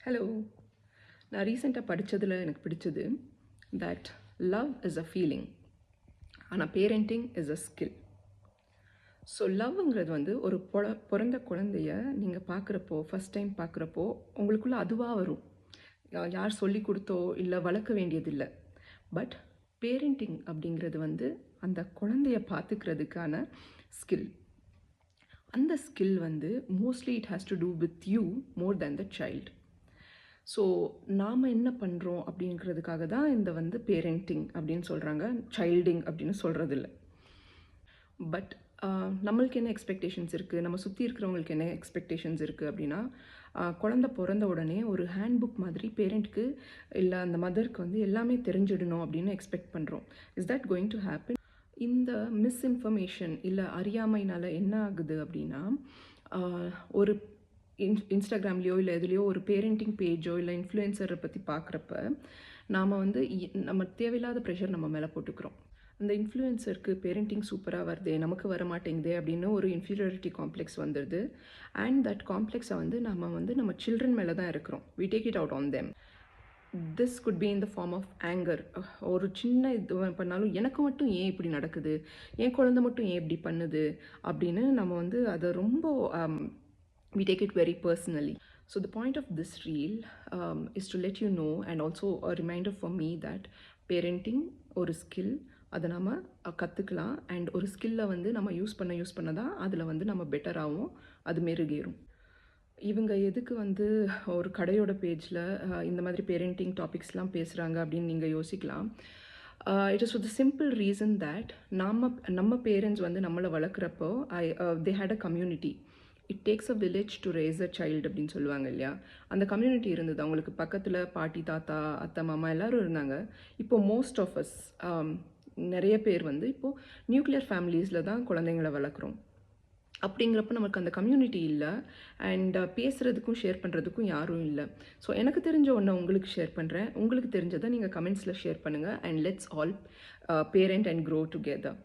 Hello. நான் ரீசெண்டாக படித்ததில் எனக்கு பிடிச்சது that love is a feeling, ஆனால் parenting is a skill. So லவ்ங்கிறது வந்து ஒரு பிறந்த குழந்தைய நீங்கள் பார்க்குறப்போ, ஃபஸ்ட் டைம் பார்க்குறப்போ உங்களுக்குள்ளே அதுவாக வரும். யார் சொல்லி கொடுத்தோ இல்லை வளர்க்க வேண்டியதில்லை. பட் பேரண்டிங் அப்படிங்கிறது வந்து அந்த குழந்தைய பார்த்துக்கிறதுக்கான ஸ்கில். அந்த ஸ்கில் வந்து mostly it has to do with you more than the child. So நாம் என்ன பண்ணுறோம் அப்படிங்கிறதுக்காக தான் இந்த வந்து பேரண்டிங் அப்படின்னு சொல்கிறாங்க, சைல்டிங் அப்படின்னு சொல்கிறதில்ல. பட் நம்மளுக்கு என்ன எக்ஸ்பெக்டேஷன்ஸ் இருக்குது, நம்ம சுற்றி இருக்கிறவங்களுக்கு என்ன எக்ஸ்பெக்டேஷன்ஸ் இருக்குது அப்படின்னா, குழந்த பிறந்த உடனே ஒரு ஹேண்ட் புக் மாதிரி பேரண்ட்க்கு இல்லை அந்த மதருக்கு வந்து எல்லாமே தெரிஞ்சிடணும் அப்படின்னு எக்ஸ்பெக்ட் பண்ணுறோம். Is that going to happen? இந்த மிஸ்இன்ஃபர்மேஷன் இல்லை அறியாமையினால் என்ன ஆகுது அப்படின்னா, ஒரு இன்ஸ்டாகிராம்லேயோ இல்லை எதுலேயோ ஒரு பேரண்டிங் பேஜோ இல்லை இன்ஃப்ளூயன்சரை பற்றி பார்க்குறப்ப நாம் வந்து நம்ம தேவையில்லாத ப்ரெஷர் நம்ம மேலே போட்டுக்கிறோம். அந்த இன்ஃப்ளூயன்சருக்கு பேரண்டிங் சூப்பராக வருதே, நமக்கு வர மாட்டேங்குதே அப்படின்னு ஒரு இன்ஃபீரியாரிட்டி காம்ப்ளெக்ஸ் வந்துடுது. அண்ட் தட் காம்ப்ளெக்ஸை வந்து நம்ம சில்ட்ரன் மேலே தான் இருக்கிறோம். We take it out on them. This could be in the form of anger. ஒரு சின்ன இது பண்ணாலும் எனக்கு மட்டும் ஏன் இப்படி நடக்குது, என் குழந்தை மட்டும் ஏன் இப்படி பண்ணுது அப்படின்னு நம்ம வந்து அதை ரொம்ப we take it very personally. So the point of this reel is to let you know, and also a reminder for me that parenting ஒரு ஸ்கில், அதை நம்ம கற்றுக்கலாம். அண்ட் ஒரு ஸ்கில்லை வந்து நம்ம யூஸ் பண்ண தான் அதில் வந்து நம்ம பெட்டராகவும் அது மெருகேறும். இவங்க எதுக்கு வந்து ஒரு கடையோட பேஜில் இந்த மாதிரி பேரண்டிங் டாபிக்ஸ்லாம் பேசுகிறாங்க அப்படின்னு நீங்கள் யோசிக்கலாம். It is for the simple reason that நம்ம பேரண்ட்ஸ் வந்து நம்மளை வளர்க்குறப்போ they had a community. It takes a village to raise a child அப்படின்னு சொல்லுவாங்க இல்லையா. அந்த கம்யூனிட்டி இருந்தது அவங்களுக்கு பக்கத்தில். பாட்டி, தாத்தா, அத்தை, மாமா எல்லோரும் இருந்தாங்க. இப்போது மோஸ்ட் ஆஃப் அஸ் நிறைய பேர் வந்து இப்போது நியூக்ளியர் ஃபேமிலிஸில் தான் குழந்தைங்களை வளர்க்குறோம். அப்படிங்கிறப்ப நமக்கு அந்த கம்யூனிட்டி இல்லை. அண்ட் பேசுகிறதுக்கும் ஷேர் பண்ணுறதுக்கும் யாரும் இல்லை. ஸோ எனக்கு தெரிஞ்ச ஒன்று உங்களுக்கு ஷேர் பண்ணுறேன். உங்களுக்கு தெரிஞ்சதை நீங்கள் கமெண்ட்ஸில் ஷேர் பண்ணுங்கள். And let's all parent and grow together.